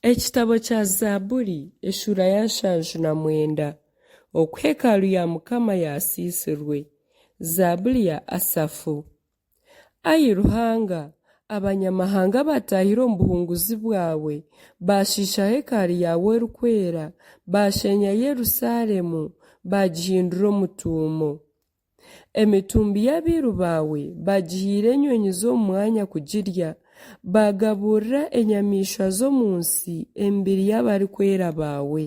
Ekitabo kya Zaaburi eshura ya 79 okuhekaalu ya Mukama yasiisirwe. Zaaburi ya Asafu. Ayi Ruhanga, abanyamahanga batahire omu buhunguzi bwawe, bashiisha hekaalu yawe erikwera, bashenya Yerusaalemu, bagihindura omutuumo. Emitumbi y'abiiru bawe bagihiire enyonyi z'omu mwanya kugirya, bagaburira enyamiishwa z'omu nsi emibiri y'abarikwera bawe.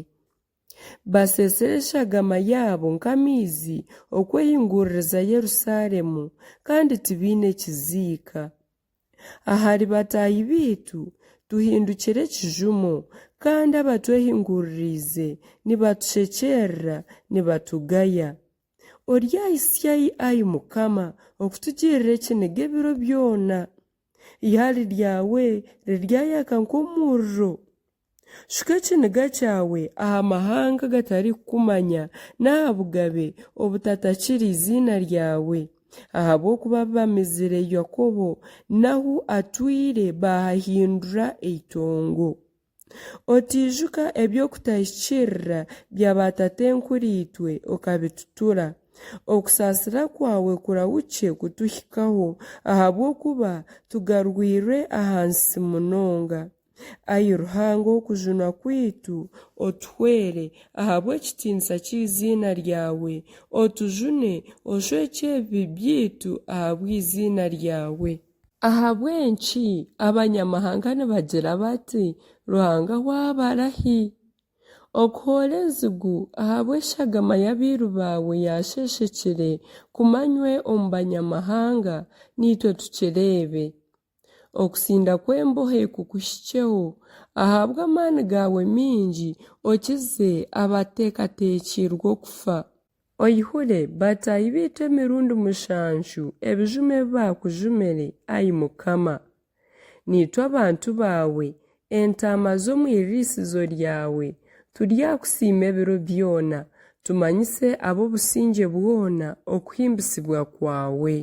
Baseesera eshagama yaabo nk'amaizi okwehinguririza Yerusaalemu, kandi tibaine kiziika. Ahari bataahi baitu tuhindukire ekijumo, kandi abatwehinguririize nibatushekyerera nibatugaya. Ori ahisyahi ayi Mukama okutugirira ekiniga ebiro byona. Ihari ryawe riryayaka nk'omuriro. Shuka ekiniga kyawe aha mahanga gatari kukumanya n'aha bugabe obutatakiri izina ryawe. Ahabw'okuba bamizire Yakobo nahu atwire bahahindura eitongo. Otiijuka eby'okutahikirira bya batatenkuriitwe okabitutura. Okusaasira kwawe kurahukye kutuhikaho ahabw'okuba tugarwirwe ahansi munonga. Ayi Ruhanga okujunwa kwitu otuhwere ahabw'ekitiinisa ky'izina ryawe, otujune oshwekye ebibi byaitu ahabw'izina ryawe. Ahabw'enki abanyamahanga nibagira bati Ruhanga waabarahi? Okuhora enzigu ahabw'eshagama y'abiiru bawe yasheshekire kumanywe omu banyamahanga niitwe tukireebe. Okusinda kw'embohe kukuhikyeho ahabw'amaani gawe mingi okize abateekateekirwe okufa. Oyihure bataahi baitu emirundi 7 ebijume ebi bakujumire, ayi Mukama. Niitwe abantu baawe, entaama z'omu iriisizo ryawe, turyakusiima ebiro byona, tumanyise ab'obusinge bwona okuhimbisibwa kwawe.